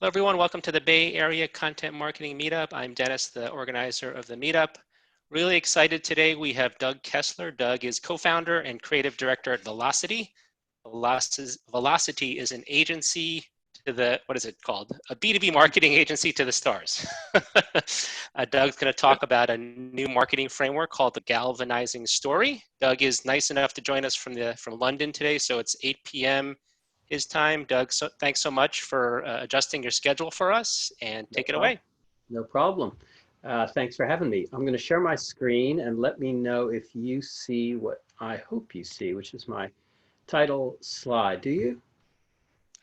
Hello, everyone. Welcome to the Bay Area Content Marketing Meetup. I'm Dennis, the organizer of the meetup. Really excited today. We have Doug Kessler. Doug is co-founder and creative director at Velocity. Velocity is an agency to the, what is it called? A B2B marketing agency to the stars. Doug's going to talk about a new marketing framework called the Galvanizing story. Doug is nice enough to join us from London today, so it's 8 p.m. his time. Doug, thanks so much for adjusting your schedule for us, and take it away. No problem. Thanks for having me. I'm going to share my screen and let me know if you see what I hope you see, which is my title slide. Do you?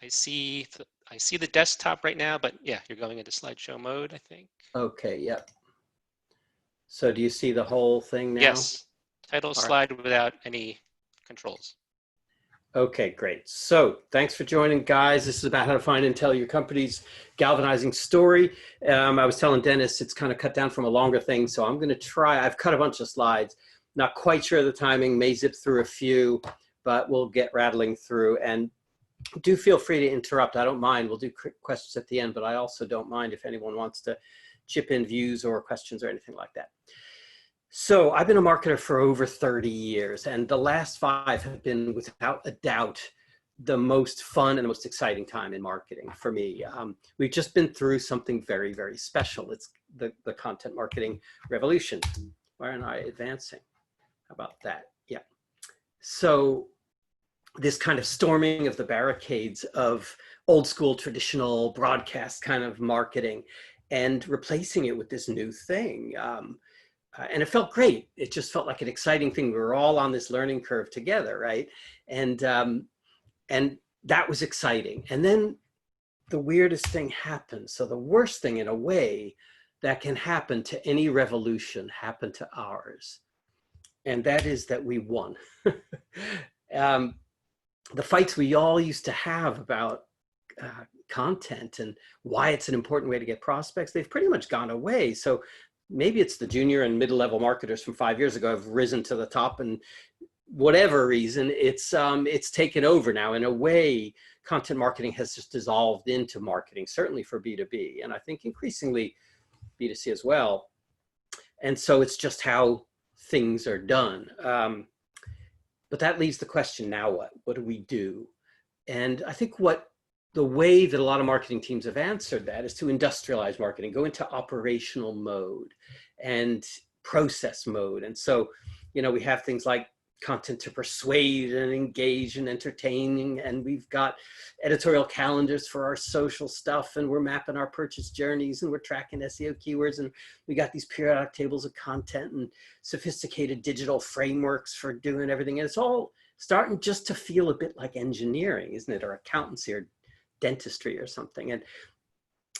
I see the desktop right now, but yeah, you're going into slideshow mode, I think. Okay, yep. So do you see the whole thing now? Yes. Title slide without any controls. Okay, great. So thanks for joining, guys. This is about how to find and tell your company's galvanizing story. I was telling Dennis it's kind of cut down from a longer thing, so I'm going to try. I've cut a bunch of slides. Not quite sure of the timing, may zip through a few, but we'll get rattling through. And do feel free to interrupt. I don't mind. We'll do questions at the end, but I also don't mind if anyone wants to chip in views or questions or anything like that. So I've been a marketer for over 30 years, and the last 5 have been, without a doubt, the most fun and the most exciting time in marketing for me. We've just been through something very, very special. It's the content marketing revolution. Why aren't I advancing? How about that? Yeah. So this kind of storming of the barricades of old school traditional broadcast kind of marketing and replacing it with this new thing. And it felt great. It just felt like an exciting thing. We were all on this learning curve together, right? And that was exciting. And then the weirdest thing happened. So the worst thing, in a way, that can happen to any revolution happened to ours. And that is that we won. The fights we all used to have about content and why it's an important way to get prospects, they've pretty much gone away. So maybe it's the junior and mid-level marketers from 5 years ago have risen to the top, and whatever reason, it's taken over now. In a way, content marketing has just dissolved into marketing, certainly for B2B, and I think increasingly B2C as well. And so it's just how things are done. But that leaves the question, now what? What do we do? And I think the way that a lot of marketing teams have answered that is to industrialize marketing, go into operational mode and process mode. And so, you know, we have things like content to persuade and engage and entertaining, and we've got editorial calendars for our social stuff, and we're mapping our purchase journeys, and we're tracking SEO keywords, and we got these periodic tables of content and sophisticated digital frameworks for doing everything. And it's all starting just to feel a bit like engineering, isn't it? Or accountancy or dentistry or something. And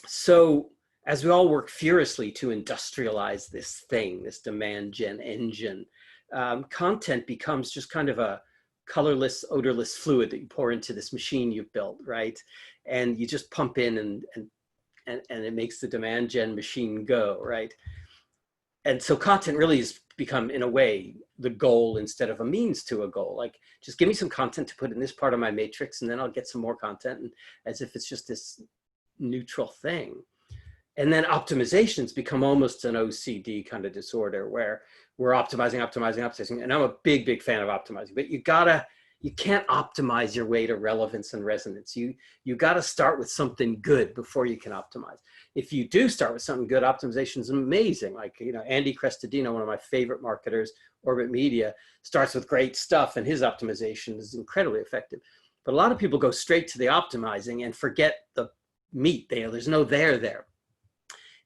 so as we all work furiously to industrialize this thing, this demand gen engine, content becomes just kind of a colorless, odorless fluid that you pour into this machine you've built, right? And you just pump in and it makes the demand gen machine go, right? And so content really has become, in a way, the goal instead of a means to a goal. Like, just give me some content to put in this part of my matrix, and then I'll get some more content, and as if it's just this neutral thing. And then optimizations become almost an OCD kind of disorder where we're optimizing. And I'm a big, big fan of optimizing, but you can't optimize your way to relevance and resonance. You gotta start with something good before you can optimize. If you do start with something good, optimization is amazing. Like, you know, Andy Crestodino, one of my favorite marketers, Orbit Media, starts with great stuff, and his optimization is incredibly effective. But a lot of people go straight to the optimizing and forget the meat there. There's no there.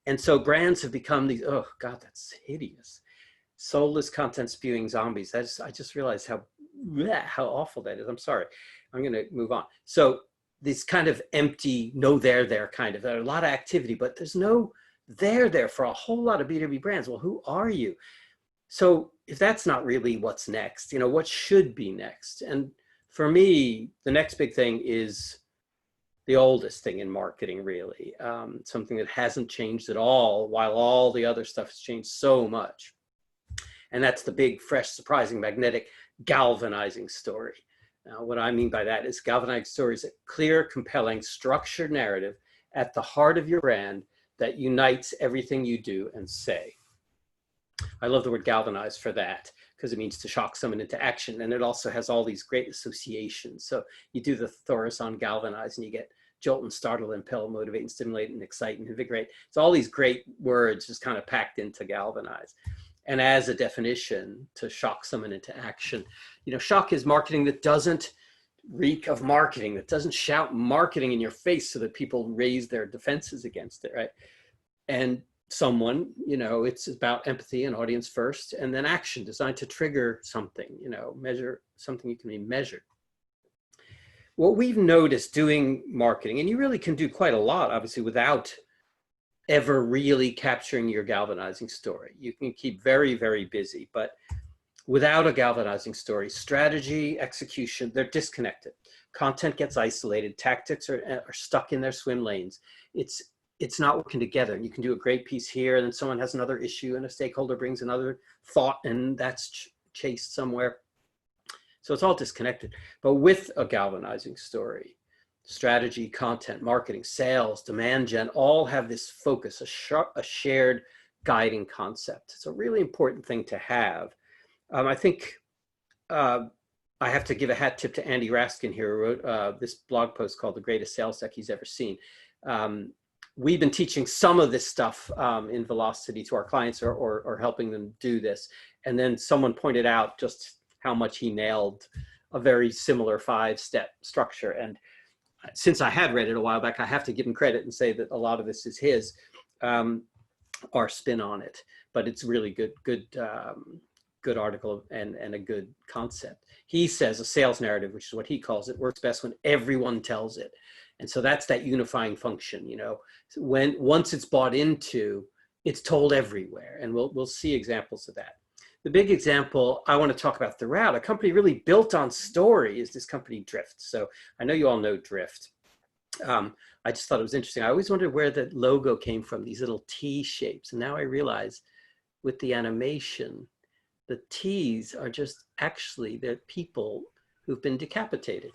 And so brands have become these, oh God, that's hideous, soulless content spewing zombies. I just realized how awful that is. I'm sorry. I'm going to move on. So this kind of empty, no there kind of, there's a lot of activity, but there's no there for a whole lot of B2B brands. Well, who are you? So if that's not really what's next, you know, what should be next? And for me, the next big thing is the oldest thing in marketing, really. Something that hasn't changed at all, while all the other stuff has changed so much. And that's the big, fresh, surprising, magnetic, galvanizing story. Now, what I mean by that is galvanizing story is a clear, compelling, structured narrative at the heart of your brand that unites everything you do and say. I love the word galvanize for that, because it means to shock someone into action. And it also has all these great associations. So you do the thesaurus on galvanize and you get jolt and startle, impel, motivate and stimulate and excite and invigorate. It's all these great words just kind of packed into galvanize. And as a definition, to shock someone into action, shock is marketing that doesn't reek of marketing, that doesn't shout marketing in your face so that people raise their defenses against it, right? And someone, it's about empathy and audience first, and then action designed to trigger something, measure something you can be measured. What we've noticed doing marketing, and you really can do quite a lot, obviously, without ever really capturing your galvanizing story. You can keep very, very busy, but without a galvanizing story, strategy, execution, they're disconnected. Content gets isolated. Tactics are stuck in their swim lanes. It's not working together. You can do a great piece here, and then someone has another issue, and a stakeholder brings another thought, and that's chased somewhere. So it's all disconnected. But with a galvanizing story, strategy, content, marketing, sales, demand gen, all have this focus, a shared guiding concept. It's a really important thing to have. I think I have to give a hat tip to Andy Raskin here, who wrote this blog post called The Greatest Sales Deck He's Ever Seen. We've been teaching some of this stuff in Velocity to our clients or helping them do this. And then someone pointed out just how much he nailed a very similar 5-step structure. And since I had read it a while back, I have to give him credit and say that a lot of this is his, our spin on it. But it's really good article and a good concept. He says a sales narrative, which is what he calls it, works best when everyone tells it. And so that's that unifying function, once it's bought into, it's told everywhere. And we'll see examples of that. The big example I want to talk about throughout, a company really built on story, is this company Drift. So I know you all know Drift. I just thought it was interesting. I always wondered where the logo came from, these little T shapes. And now I realize with the animation, the T's are just actually, they're people who've been decapitated.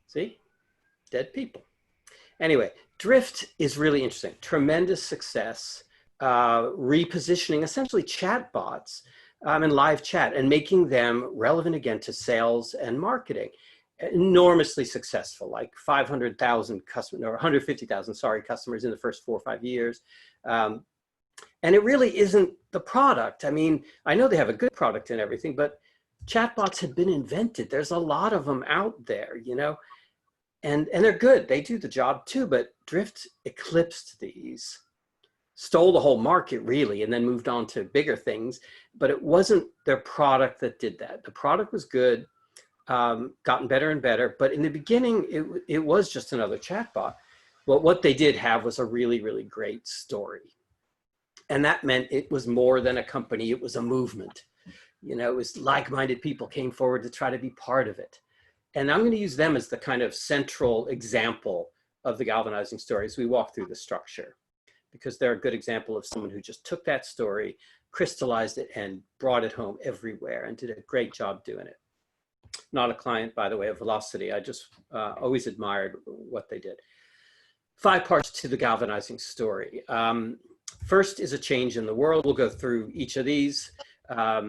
See? Dead people. Anyway, Drift is really interesting. Tremendous success, repositioning essentially chatbots and live chat and making them relevant again to sales and marketing. Enormously successful, like 500,000 customers, or 150,000, sorry, customers in the first 4 or 5 years. And it really isn't the product. I mean, I know they have a good product and everything, but chatbots have been invented. There's a lot of them out there, and they're good. They do the job too, but Drift eclipsed these, stole the whole market really, and then moved on to bigger things. But it wasn't their product that did that. The product was good, gotten better and better. But in the beginning, it was just another chatbot. But what they did have was a really, really great story. And that meant it was more than a company. It was a movement. It was like-minded people came forward to try to be part of it. And I'm going to use them as the kind of central example of the galvanizing story as we walk through the structure, because they're a good example of someone who just took that story, crystallized it, and brought it home everywhere and did a great job doing it. Not a client, by the way, of Velocity. I just always admired what they did. 5 parts to the galvanizing story. First is a change in the world. We'll go through each of these.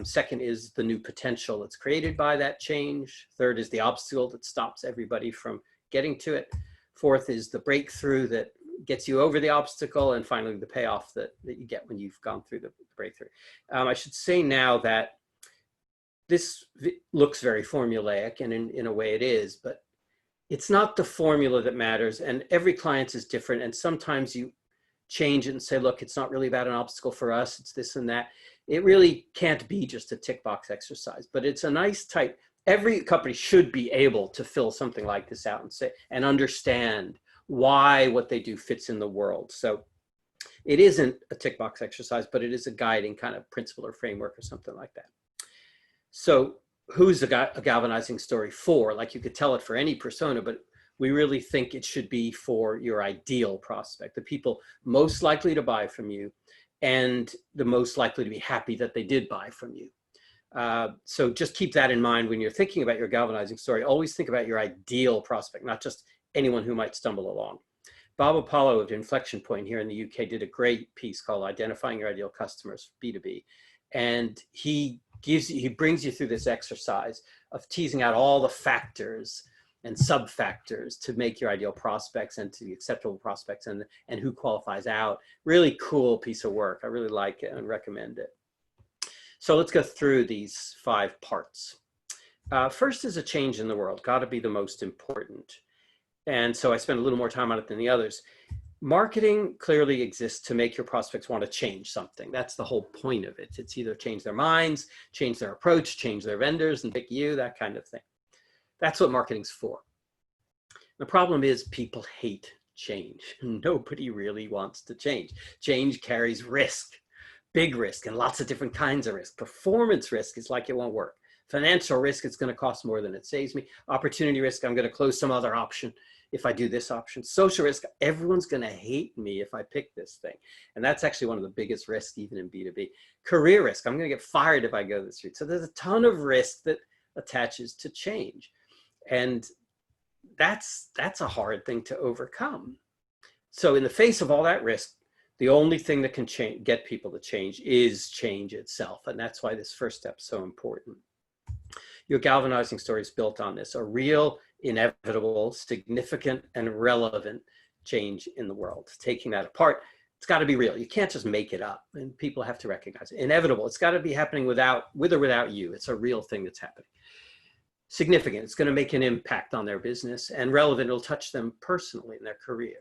Second is the new potential that's created by that change. Third is the obstacle that stops everybody from getting to it. Fourth is the breakthrough that gets you over the obstacle. And finally, the payoff that you get when you've gone through the breakthrough. I should say now that this looks very formulaic, and in a way it is, but it's not the formula that matters. And every client is different. And sometimes you change it and say, look, it's not really about an obstacle for us. It's this and that. It really can't be just a tick box exercise, but it's a nice type. Every company should be able to fill something like this out and say, and understand why what they do fits in the world. So it isn't a tick box exercise, but it is a guiding kind of principle or framework or something like that. So who's a galvanizing story for? Like, you could tell it for any persona, but we really think it should be for your ideal prospect, the people most likely to buy from you and the most likely to be happy that they did buy from you. So just keep that in mind when you're thinking about your galvanizing story. Always think about your ideal prospect, not just anyone who might stumble along. Bob Apollo of Inflection Point here in the UK did a great piece called Identifying Your Ideal Customers, B2B. And he brings you through this exercise of teasing out all the factors and sub-factors to make your ideal prospects and to the acceptable prospects and who qualifies out. Really cool piece of work. I really like it and recommend it. So let's go through these 5 parts. First is a change in the world, got to be the most important. And so I spend a little more time on it than the others. Marketing clearly exists to make your prospects want to change something. That's the whole point of it. It's either change their minds, change their approach, change their vendors and pick you, that kind of thing. That's what marketing's for. The problem is people hate change. Nobody really wants to change. Change carries risk, big risk, and lots of different kinds of risk. Performance risk is like it won't work. Financial risk, it's going to cost more than it saves me. Opportunity risk, I'm going to close some other option if I do this option. Social risk, everyone's going to hate me if I pick this thing. And that's actually one of the biggest risks even in B2B. Career risk, I'm going to get fired if I go this route. So there's a ton of risk that attaches to change. And that's a hard thing to overcome. So in the face of all that risk, the only thing that can get people to change is change itself. And that's why this first step is so important. Your galvanizing story is built on this, a real, inevitable, significant, and relevant change in the world. Taking that apart, it's got to be real. You can't just make it up, and people have to recognize it. Inevitable, it's got to be happening with or without you. It's a real thing that's happening. Significant, it's going to make an impact on their business, and relevant, it'll touch them personally in their career.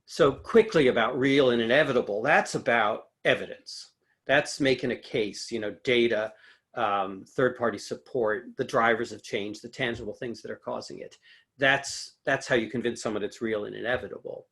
So quickly about real and inevitable, that's about evidence. That's making a case, data, third-party support, the drivers of change, the tangible things that are causing it. That's how you convince someone it's real and inevitable.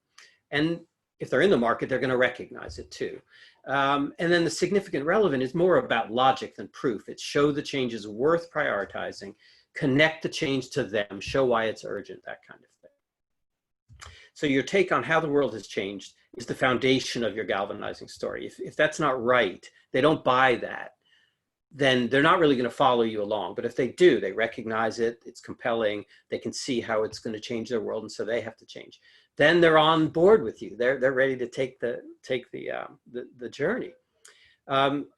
And if they're in the market, they're going to recognize it too. And then the significant relevant is more about logic than proof. It's show the change is worth prioritizing, connect the change to them, show why it's urgent, that kind of thing. So your take on how the world has changed is the foundation of your galvanizing story. If that's not right, they don't buy that, then they're not really going to follow you along. But if they do, they recognize it, it's compelling, they can see how it's going to change their world, and so they have to change. Then they're on board with you. They're ready to take the journey.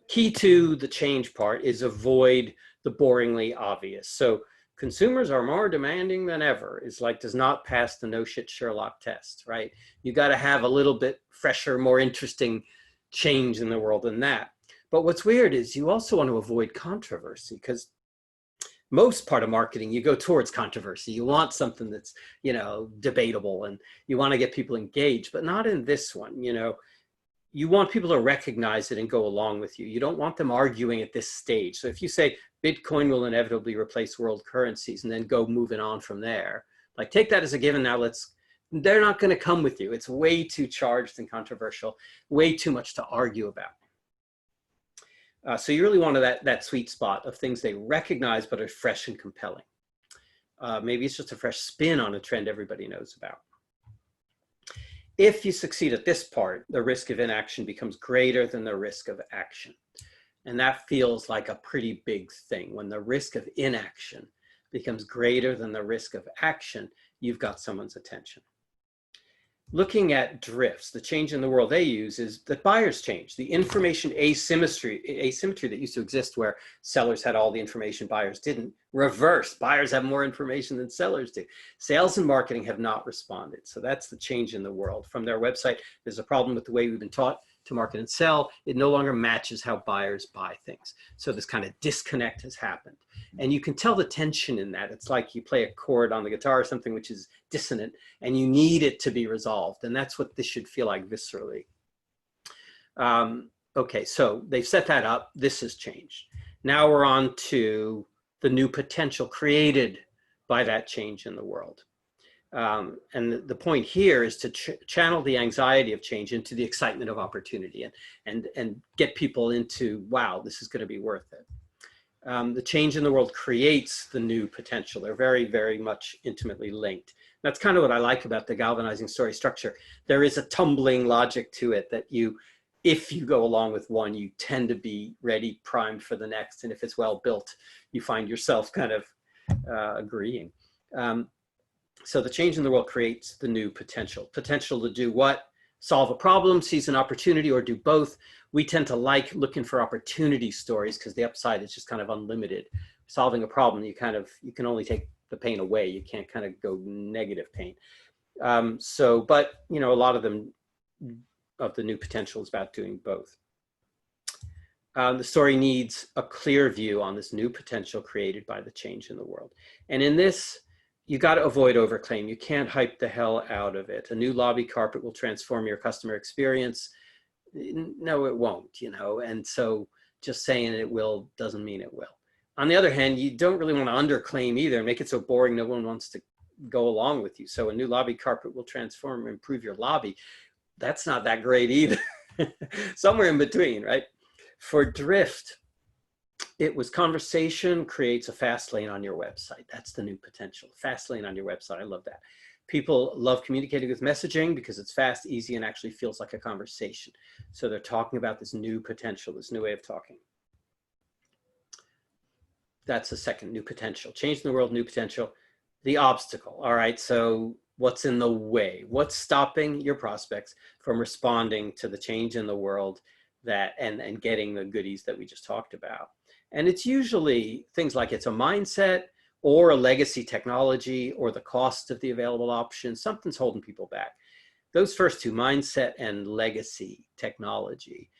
Key to the change part is avoid the boringly obvious. So consumers are more demanding than ever. It's like does not pass the no shit Sherlock test, right? You got to have a little bit fresher, more interesting change in the world than that. But what's weird is you also want to avoid controversy, because most part of marketing, you go towards controversy. You want something that's, debatable, and you want to get people engaged, but not in this one. You want people to recognize it and go along with you. You don't want them arguing at this stage. So if you say Bitcoin will inevitably replace world currencies and then go moving on from there, like take that as a given. Now they're not going to come with you. It's way too charged and controversial, way too much to argue about. So you really want that sweet spot of things they recognize but are fresh and compelling. Maybe it's just a fresh spin on a trend everybody knows about. If you succeed at this part, the risk of inaction becomes greater than the risk of action. And that feels like a pretty big thing. When the risk of inaction becomes greater than the risk of action, you've got someone's attention. Looking at drifts, the change in the world they use is that buyers change. The information asymmetry that used to exist where sellers had all the information, buyers didn't, reversed. Buyers have more information than sellers do. Sales and marketing have not responded. So that's the change in the world. From their website, there's a problem with the way we've been taught to market and sell. It no longer matches how buyers buy things. So this kind of disconnect has happened. And you can tell the tension in that. It's like you play a chord on the guitar or something which is dissonant, and you need it to be resolved. And that's what this should feel like viscerally. Okay, so they've set that up. This has changed. Now we're on to the new potential created by that change in the world. And the point here is to channel the anxiety of change into the excitement of opportunity and get people into, wow, this is going to be worth it. The change in the world creates the new potential. They're very, very much intimately linked. That's kind of what I like about the galvanizing story structure. There is a tumbling logic to it that if you go along with one, you tend to be ready, primed for the next. And if it's well built, you find yourself kind of agreeing. So the change in the world creates the new potential. Potential to do what? Solve a problem, seize an opportunity, or do both. We tend to like looking for opportunity stories because the upside is just kind of unlimited. Solving a problem, you can only take the pain away. You can't kind of go negative pain. But a lot of them, of the new potential, is about doing both. The story needs a clear view on this new potential created by the change in the world. And in this, you got to avoid overclaim. You can't hype the hell out of it. A new lobby carpet will transform your customer experience. No, it won't, and so just saying it will doesn't mean it will. On the other hand, you don't really want to underclaim either and make it so boring no one wants to go along with you. So a new lobby carpet will transform and improve your lobby. That's not that great either. Somewhere in between, right? For Drift, it was conversation creates a fast lane on your website. That's the new potential. Fast lane on your website. I love that. People love communicating with messaging because it's fast, easy, and actually feels like a conversation. So they're talking about this new potential, this new way of talking. That's the second, new potential. Change in the world, new potential. The obstacle. All right, so what's in the way? What's stopping your prospects from responding to the change in the world and getting the goodies that we just talked about? And it's usually things like it's a mindset or a legacy technology or the cost of the available options. Something's holding people back. Those first two, mindset and legacy technology,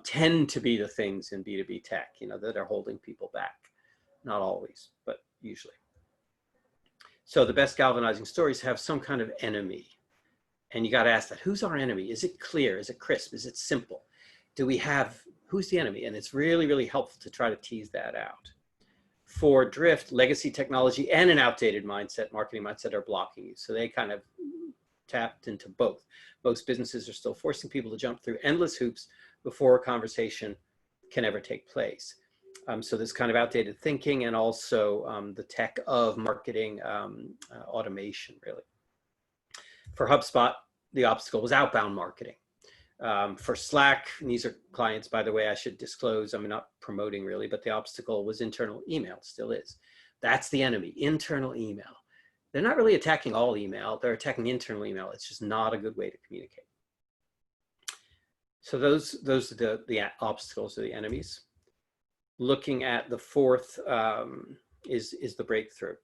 tend to be the things in B2B tech, that are holding people back. Not always, but usually. So the best galvanizing stories have some kind of enemy. And you got to ask that, who's our enemy? Is it clear? Is it crisp? Is it simple? Who's the enemy? And it's really, really helpful to try to tease that out. For Drift, legacy technology and an outdated marketing mindset, are blocking you. So they kind of tapped into both. Most businesses are still forcing people to jump through endless hoops before a conversation can ever take place. So this kind of outdated thinking, and also the tech of marketing automation, really. For HubSpot, the obstacle was outbound marketing. For Slack, and these are clients, by the way, I should disclose, I'm not promoting really, but the obstacle was internal email, still is. That's the enemy, internal email. They're not really attacking all email, they're attacking internal email. It's just not a good way to communicate. So those are the obstacles, or the enemies. Looking at the fourth is the breakthrough.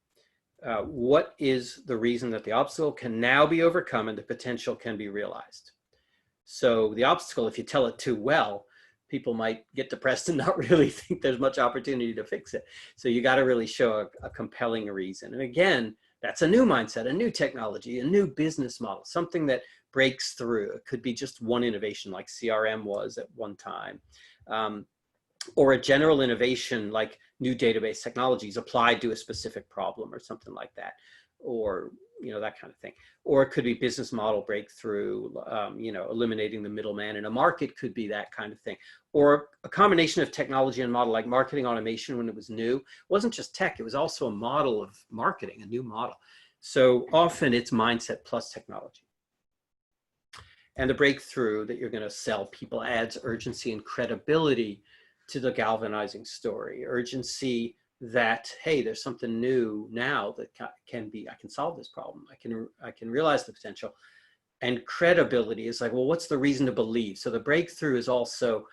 What is the reason that the obstacle can now be overcome and the potential can be realized? So the obstacle, if you tell it too well, people might get depressed and not really think there's much opportunity to fix it. So you got to really show a compelling reason. And again, that's a new mindset, a new technology, a new business model, something that breaks through. It could be just one innovation like CRM was at one time, or a general innovation like new database technologies applied to a specific problem or something like that, or that kind of thing. Or it could be business model breakthrough, eliminating the middleman in a market could be that kind of thing. Or a combination of technology and model, like marketing automation when it was new. It wasn't just tech, it was also a model of marketing, a new model. So often it's mindset plus technology. And the breakthrough that you're going to sell people adds urgency and credibility to the galvanizing story. Urgency that, hey, there's something new now that I can solve this problem. I can realize the potential. And credibility is like, well, what's the reason to believe? So the breakthrough is also,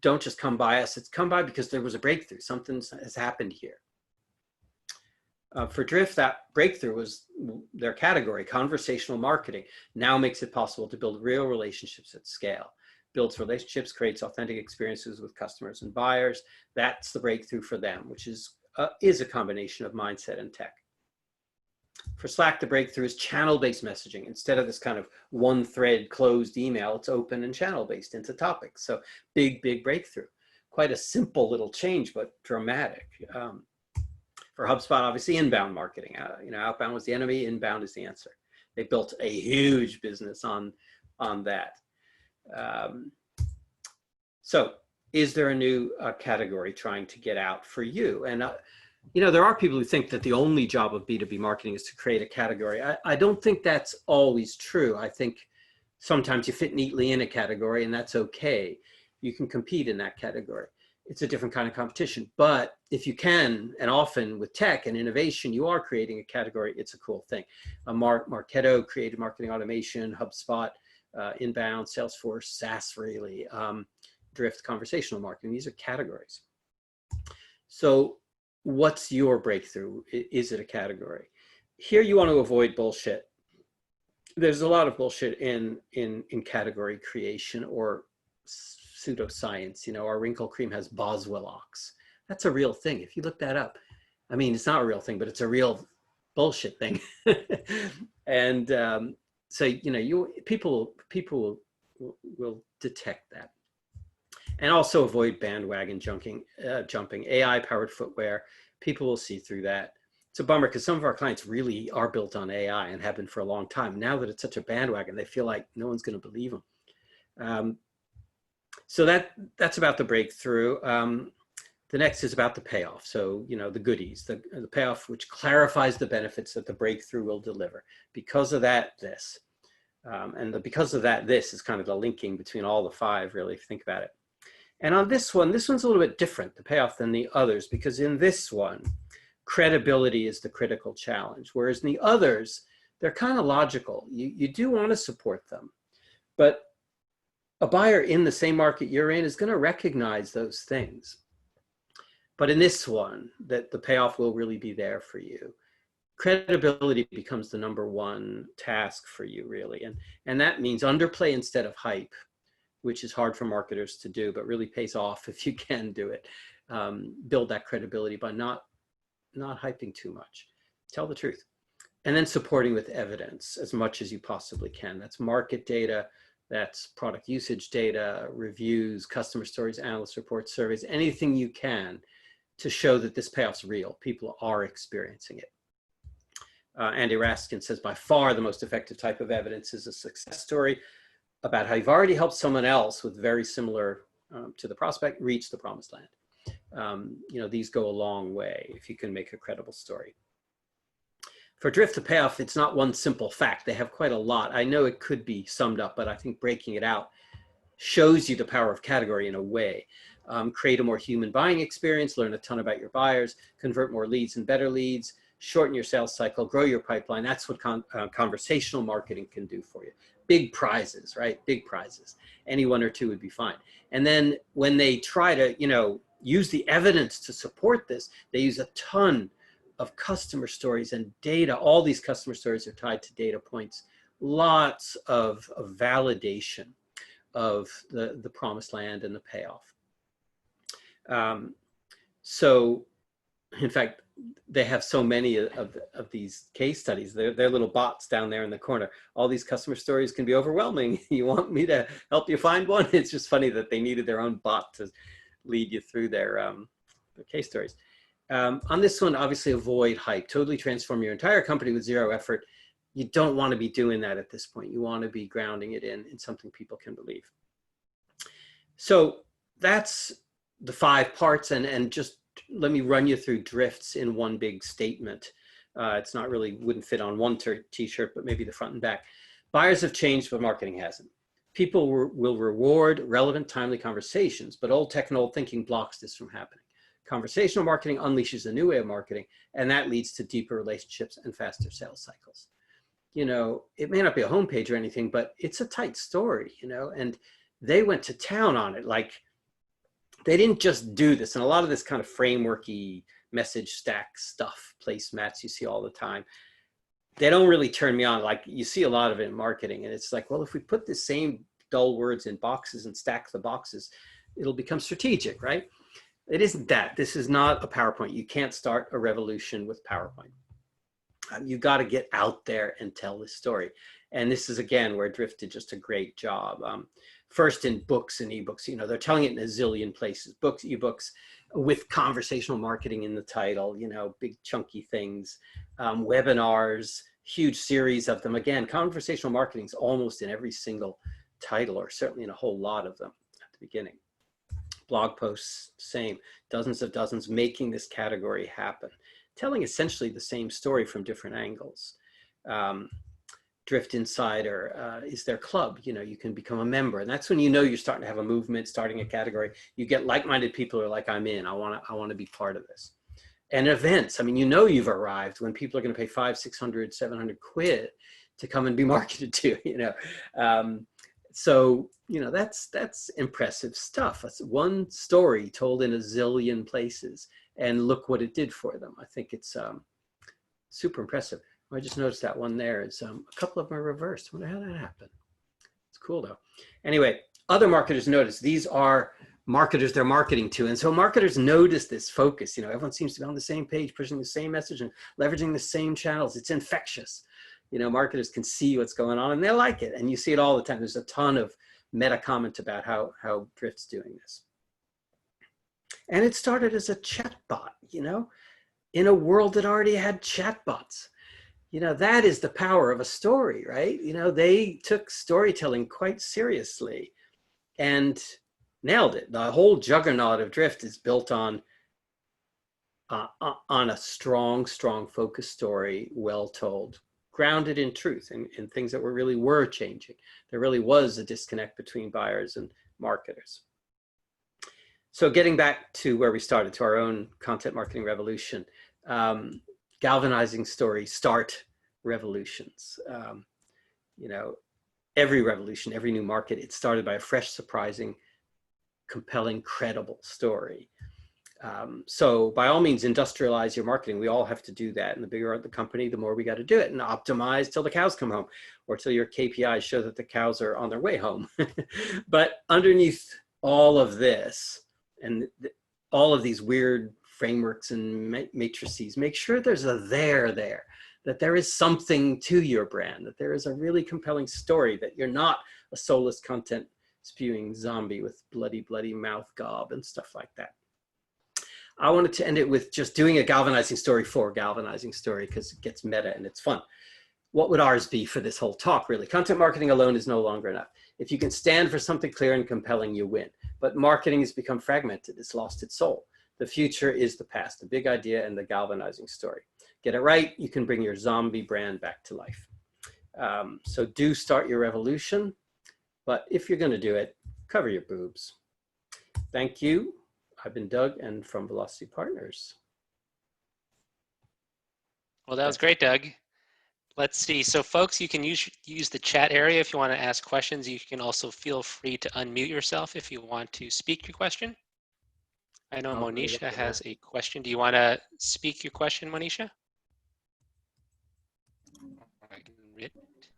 don't just come by us. It's come by because there was a breakthrough. Something has happened here. For Drift, that breakthrough was their category, conversational marketing, now makes it possible to build real relationships at scale. Builds relationships, creates authentic experiences with customers and buyers. That's the breakthrough for them, which is a combination of mindset and tech. For Slack, the breakthrough is channel-based messaging. Instead of this kind of one thread closed email, it's open and channel-based into topics. So big, big breakthrough. Quite a simple little change, but dramatic. For HubSpot, obviously inbound marketing. Outbound was the enemy, inbound is the answer. They built a huge business on that. So is there a new category trying to get out for you? And, there are people who think that the only job of B2B marketing is to create a category. I don't think that's always true. I think sometimes you fit neatly in a category and that's okay. You can compete in that category. It's a different kind of competition, but if you can, and often with tech and innovation, you are creating a category, it's a cool thing. Marketo created marketing automation, HubSpot, Inbound, Salesforce, SaaS really, Drift, conversational marketing. These are categories. So what's your breakthrough? Is it a category? Here you want to avoid bullshit. There's a lot of bullshit in category creation or pseudoscience. You know, our wrinkle cream has Boswellox. That's a real thing. If you look that up, I mean, it's not a real thing, but it's a real bullshit thing. And so, you know, people will detect that. And also avoid bandwagon jumping. AI-powered footwear, people will see through that. It's a bummer because some of our clients really are built on AI and have been for a long time. Now that it's such a bandwagon, they feel like no one's going to believe them. So that's about the breakthrough. The next is about the payoff. So, you know, the goodies, the payoff, which clarifies the benefits that the breakthrough will deliver. Because of that, this. Because of that, this is kind of the linking between all the five, really, if you think about it. And on this one's a little bit different, the payoff, than the others, because in this one, credibility is the critical challenge. Whereas in the others, they're kind of logical. You do want to support them, but a buyer in the same market you're in is going to recognize those things. But in this one, that the payoff will really be there for you. Credibility becomes the -- task for you, really. And that means underplay instead of hype, which is hard for marketers to do, but really pays off if you can do it. Build that credibility by not hyping too much. Tell the truth. And then supporting with evidence as much as you possibly can. That's market data, that's product usage data, reviews, customer stories, analyst reports, surveys, anything you can to show that this payoff's real. People are experiencing it. Andy Raskin says, by far the most effective type of evidence is a success story about how you've already helped someone else with very similar to the prospect reach the promised land. You know, these go a long way if you can make a credible story. For Drift to Payoff, it's not one simple fact. They have quite a lot. I know it could be summed up, but I think breaking it out shows you the power of category in a way. Create a more human buying experience, learn a ton about your buyers, convert more leads and better leads, shorten your sales cycle, grow your pipeline. That's what conversational marketing can do for you. Big prizes, right? Big prizes. Any one or two would be fine. And then when they try to, you know, use the evidence to support this, they use a ton of customer stories and data. All these customer stories are tied to data points. Lots of validation of the promised land and the payoff. So, in fact, they have so many of these case studies. They're little bots down there in the corner. All these customer stories can be overwhelming. You want me to help you find one? It's just funny that they needed their own bot to lead you through their case stories. On this one, obviously avoid hype. Totally transform your entire company with zero effort. You don't want to be doing that at this point. You want to be grounding it in something people can believe. So that's the 5 parts, and just let me run you through drifts in one big statement. It's not really, wouldn't fit on one t-shirt, but maybe the front and back. Buyers have changed, but marketing hasn't. People will reward relevant, timely conversations, but old tech and old thinking blocks this from happening. Conversational marketing unleashes a new way of marketing, and that leads to deeper relationships and faster sales cycles. You know, it may not be a homepage or anything, but it's a tight story, you know, and they went to town on it. Like, they didn't just do this. And a lot of this kind of frameworky message stack stuff, placemats you see all the time, they don't really turn me on. Like, you see a lot of it in marketing, and it's like, well, if we put the same dull words in boxes and stack the boxes, it'll become strategic, right? It isn't that. This is not a PowerPoint. You can't start a revolution with PowerPoint. You've got to get out there and tell this story. And this is, again, where Drift did just a great job. First in books and ebooks, you know, they're telling it in a zillion places, books, ebooks, with conversational marketing in the title, you know, big chunky things, webinars, huge series of them. Again, conversational marketing is almost in every single title, or certainly in a whole lot of them at the beginning. Blog posts, same, dozens of dozens, making this category happen, telling essentially the same story from different angles. Drift Insider is their club. You know, you can become a member, and that's when you know you're starting to have a movement, starting a category. You get like-minded people who are like, I'm in. I want to be part of this. And events. I mean, you know, you've arrived when people are going to pay 500, 600, 700 quid to come and be marketed to. You know, so you know that's impressive stuff. That's one story told in a zillion places, and look what it did for them. I think it's super impressive. I just noticed that one there is a couple of them are reversed. I wonder how that happened. It's cool though. Anyway, other marketers notice these are marketers they're marketing to. And so marketers notice this focus. You know, everyone seems to be on the same page, pushing the same message and leveraging the same channels. It's infectious. You know, marketers can see what's going on and they like it. And you see it all the time. There's a ton of meta comment about how Drift's doing this. And it started as a chatbot, you know, in a world that already had chatbots. You know, that is the power of a story, right? You know, they took storytelling quite seriously and nailed it. The whole juggernaut of Drift is built on a strong focus story, well told, grounded in truth and things that really were changing. There really was a disconnect between buyers and marketers. So getting back to where we started, to our own content marketing revolution, galvanizing stories start revolutions. You know, every revolution, every new market, it started by a fresh, surprising, compelling, credible story. So by all means, industrialize your marketing. We all have to do that. And the bigger the company, the more we got to do it and optimize till the cows come home or till your KPIs show that the cows are on their way home. But underneath all of this and all of these weird frameworks and matrices, make sure there's a there, that there is something to your brand, that there is a really compelling story, that you're not a soulless content spewing zombie with bloody mouth gob and stuff like that. I wanted to end it with just doing a galvanizing story for galvanizing story because it gets meta and it's fun. What would ours be for this whole talk, really? Content marketing alone is no longer enough. If you can stand for something clear and compelling, you win. But marketing has become fragmented. It's lost its soul. The future is the past, the big idea and the galvanizing story. Get it right, you can bring your zombie brand back to life. So do start your revolution, but if you're going to do it, cover your boobs. Thank you. I've been Doug and from Velocity Partners. Well, that was great, Doug. Let's see. So folks, you can use the chat area if you want to ask questions. You can also feel free to unmute yourself if you want to speak your question. I know Monisha has a question. Do you want to speak your question, Monisha? I can read it.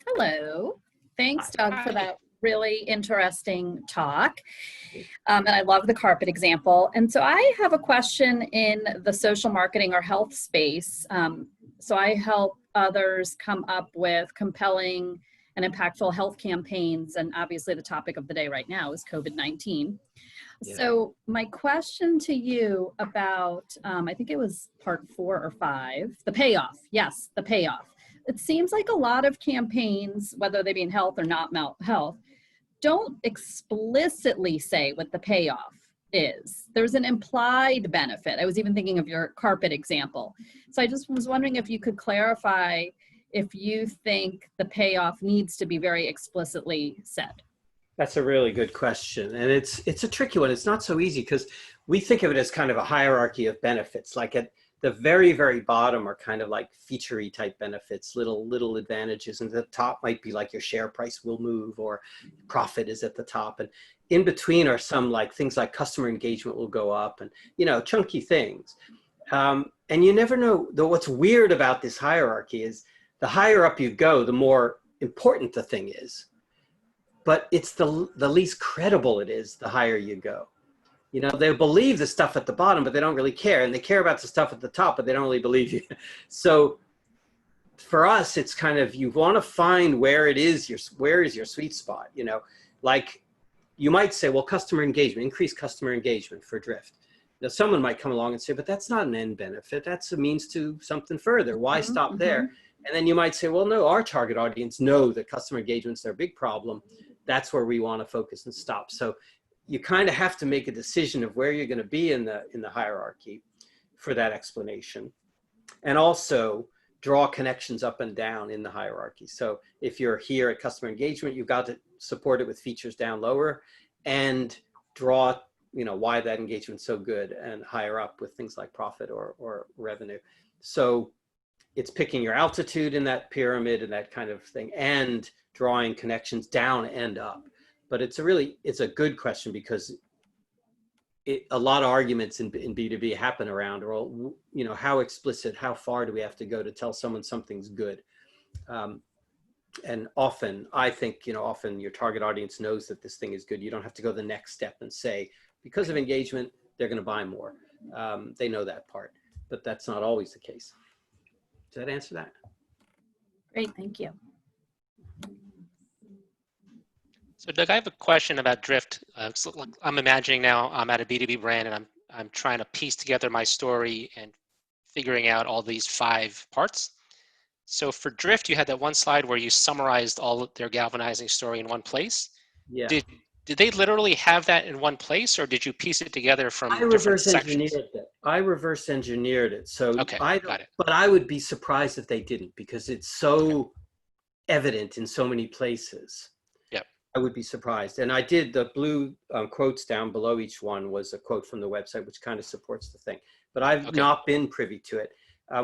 Hello. Thanks, Doug, for that really interesting talk. And I love the carpet example. And so I have a question in the social marketing or health space. So I help others come up with compelling and impactful health campaigns. And obviously the topic of the day right now is COVID-19. Yeah. So my question to you about, I think it was part 4 or 5, the payoff. Yes, the payoff. It seems like a lot of campaigns, whether they be in health or not health, don't explicitly say what the payoff is. There's an implied benefit. I was even thinking of your carpet example. So I just was wondering if you could clarify if you think the payoff needs to be very explicitly said. That's a really good question. And it's a tricky one. It's not so easy because we think of it as kind of a hierarchy of benefits. Like at the very, very bottom are kind of like feature-y type benefits, little advantages. And the top might be like your share price will move or profit is at the top. And in between are some like things like customer engagement will go up and, you know, chunky things. And you never know, though what's weird about this hierarchy is the higher up you go, the more important the thing is. But it's the least credible it is, the higher you go. You know, they believe the stuff at the bottom, but they don't really care. And they care about the stuff at the top, but they don't really believe you. So for us, it's kind of, you want to find where it is, where is your sweet spot, you know, like you might say, well, customer engagement, increase customer engagement for Drift. Now, someone might come along and say, but that's not an end benefit. That's a means to something further. Why stop there? And then you might say, well, no, our target audience know that customer engagement's their big problem. That's where we want to focus and stop. So you kind of have to make a decision of where you're going to be in the hierarchy for that explanation. and also draw connections up and down in the hierarchy. So if you're here at customer engagement, you've got to support it with features down lower, and draw, why that engagement's so good, and higher up with things like profit or revenue. So it's picking your altitude in that pyramid and that kind of thing, and drawing connections down and up. But it's a good question, because a lot of arguments in B2B happen around, or, how explicit, how far do we have to go to tell someone something's good? And often, I think, often your target audience knows that this thing is good. You don't have to go the next step and say, because of engagement, they're going to buy more. They know that part, but that's not always the case. Does that answer that? Great, thank you. So Doug, I have a question about drift. So I'm imagining now I'm at a B2B brand, and I'm trying to piece together my story and figuring out all these 5 parts. So for drift, you had that one slide where you summarized all of their galvanizing story in one place. Yeah. Did they literally have that in one place, or did you piece it together from different reverse sections? I reverse engineered it. So okay, got it. But I would be surprised if they didn't, because it's so evident in so many places. Yep. I would be surprised. And I did the blue quotes down below each one was a quote from the website, which kind of supports the thing. But I've not been privy to it.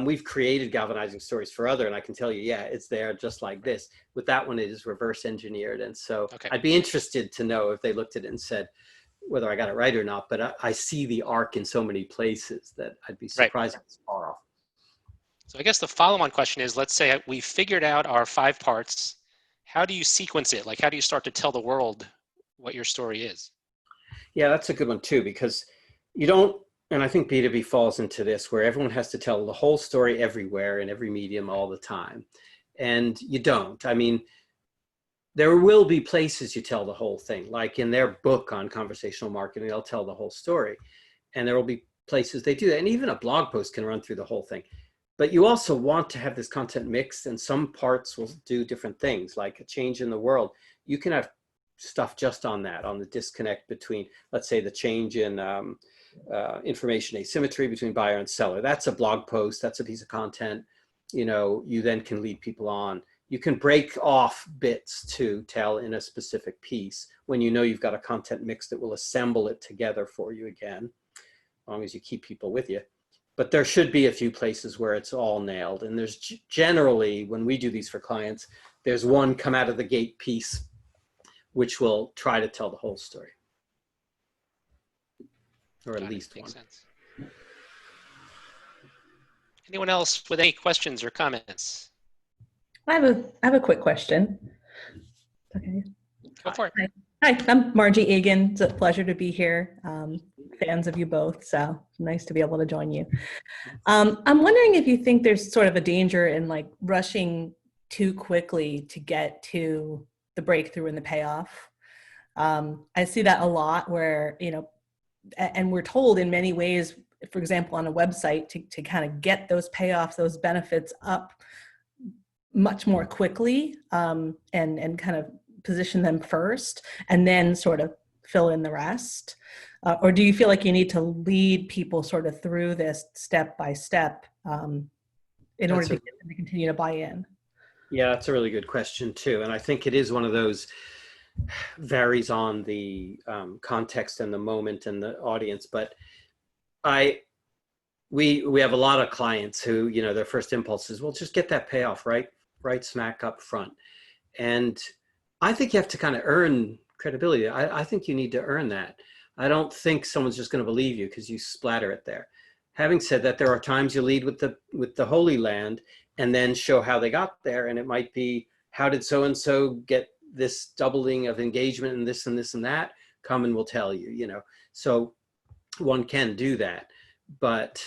We've created galvanizing stories for other, and I can tell you, yeah, it's there just like this. With that one, it is reverse engineered. And so I'd be interested to know if they looked at it and said whether I got it right or not. But I see the arc in so many places that I'd be surprised if it's far off. So I guess the follow-on question is, let's say we figured out our 5 parts. How do you sequence it? Like, how do you start to tell the world what your story is? Yeah, that's a good one too, because you don't, and I think B2B falls into this, where everyone has to tell the whole story everywhere in every medium all the time. And you don't. I mean, there will be places you tell the whole thing, like in their book on conversational marketing, they'll tell the whole story. And there will be places they do that. And even a blog post can run through the whole thing. But you also want to have this content mixed, and some parts will do different things, like a change in the world. You can have stuff just on that, on the disconnect between, let's say, the change in information asymmetry between buyer and seller. That's a blog post, that's a piece of content. You then can lead people on. You can break off bits to tell in a specific piece when you've got a content mix that will assemble it together for you again, as long as you keep people with you. But there should be a few places where it's all nailed. And there's generally, when we do these for clients, there's one come out of the gate piece, which will try to tell the whole story. Or at least one. Sense. Anyone else with any questions or comments? I have a quick question. Okay. Go for it. Hi, I'm Margie Egan. It's a pleasure to be here. Fans of you both, so nice to be able to join you. I'm wondering if you think there's sort of a danger in like rushing too quickly to get to the breakthrough and the payoff. I see that a lot where, and we're told in many ways, for example, on a website to kind of get those payoffs, those benefits up much more quickly, and kind of position them first and then sort of fill in the rest. Or do you feel like you need to lead people sort of through this step by step in order to get them to continue to buy in? Yeah, that's a really good question too. And I think it is one of those, varies on the context and the moment and the audience. But we have a lot of clients who, their first impulse is, well, just get that payoff right smack up front. And I think you have to kind of earn credibility. I think you need to earn that. I don't think someone's just going to believe you because you splatter it there. Having said that, there are times you lead with the Holy Land and then show how they got there. And it might be, how did so-and-so get this doubling of engagement and this and this and that? Come and we'll tell you, So one can do that. But,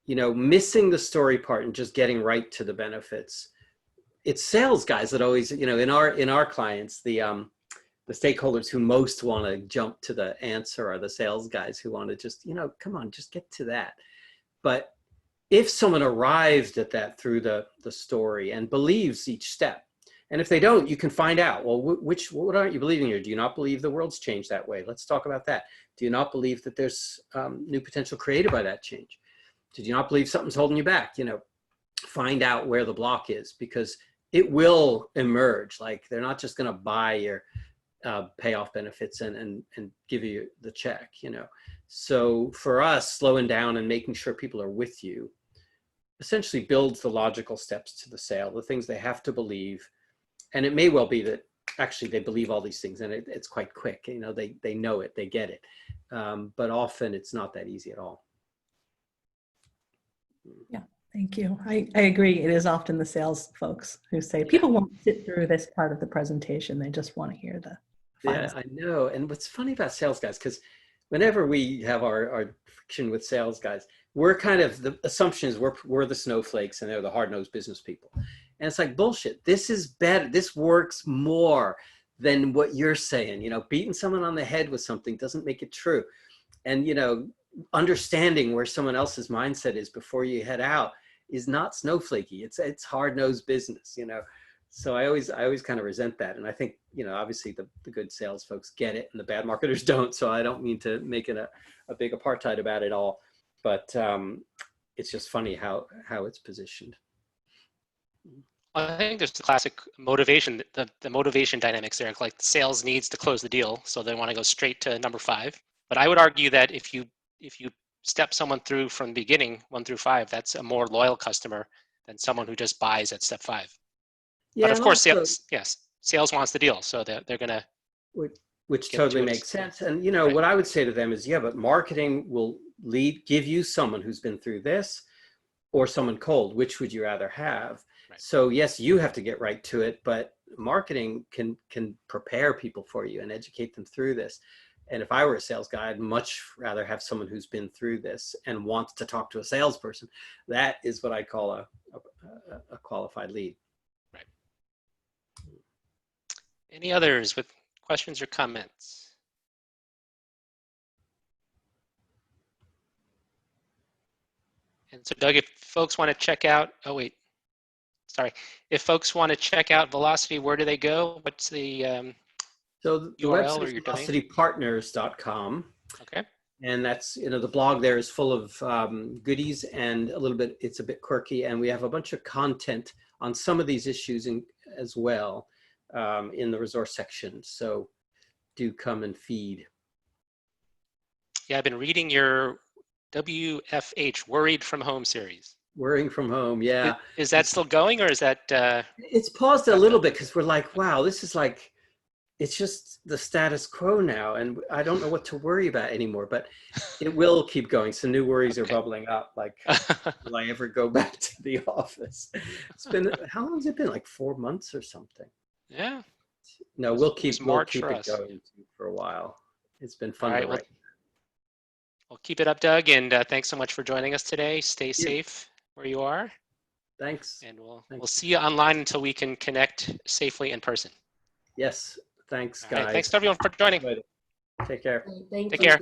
missing the story part and just getting right to the benefits. It's sales guys that always, in our clients, the stakeholders who most want to jump to the answer are the sales guys who want to just, come on, just get to that. But if someone arrived at that through the story and believes each step, and if they don't, you can find out, well, what aren't you believing here? Do you not believe the world's changed that way? Let's talk about that. Do you not believe that there's new potential created by that change? Did you not believe something's holding you back? You know, find out where the block is, because it will emerge. Like, they're not just going to buy your payoff benefits and give you the check, you know. So for us, slowing down and making sure people are with you essentially builds the logical steps to the sale, the things they have to believe. And it may well be that actually they believe all these things, and it's quite quick, you know, they know it, they get it. But often it's not that easy at all. Yeah, thank you. I agree. It is often the sales folks who say people won't sit through this part of the presentation. They just want to hear the final. Yeah, I know. And what's funny about sales guys, because whenever we have our friction with sales guys, we're kind of, the assumption is we're the snowflakes and they're the hard-nosed business people. And it's like, bullshit. This is better. This works more than what you're saying. You know, beating someone on the head with something doesn't make it true. And, you know, understanding where someone else's mindset is before you head out is not snowflakey. It's hard-nosed business, you know. So I always kind of resent that. And I think, you know, obviously the good sales folks get it and the bad marketers don't. So I don't mean to make it a big apartheid about it all, but it's just funny how it's positioned. I think there's the classic motivation, the motivation dynamics there. Like, sales needs to close the deal, so they want to go straight to number 5. But I would argue that if you step someone through from the beginning, 1 through 5, that's a more loyal customer than someone who just buys at step 5. Yeah, but of course, also, sales wants the deal, so they're gonna. Which totally makes sense. And, you know, what I would say to them is, yeah, but marketing will give you someone who's been through this or someone cold. Which would you rather have? Right. So yes, you have to get right to it, but marketing can prepare people for you and educate them through this. And if I were a sales guy, I'd much rather have someone who's been through this and wants to talk to a salesperson. That is what I call a qualified lead. Right. Any others with questions or comments? And so, Doug, if folks want to check out, if folks want to check out Velocity, where do they go? What's the so the URL website or is your domain? velocitypartners.com. Okay. And that's, you know, the blog there is full of goodies and it's a bit quirky. And we have a bunch of content on some of these issues as well in the resource section. So do come and feed. Yeah, I've been reading your WFH, Worried from Home series. Worrying from home, yeah. Is that still going, or is that? It's paused a little bit because we're like, wow, this is like, it's just the status quo now, and I don't know what to worry about anymore, but it will keep going. Some new worries are bubbling up, like, will I ever go back to the office? It's been, how long has it been? Like 4 months or something? Yeah. No, we'll keep it going for a while. It's been fun to write. Well, keep it up, Doug, and thanks so much for joining us today. Stay safe where you are. Thanks. And we'll see you online until we can connect safely in person. Yes. Thanks, guys. All right, thanks to everyone for joining. Take care. Take care.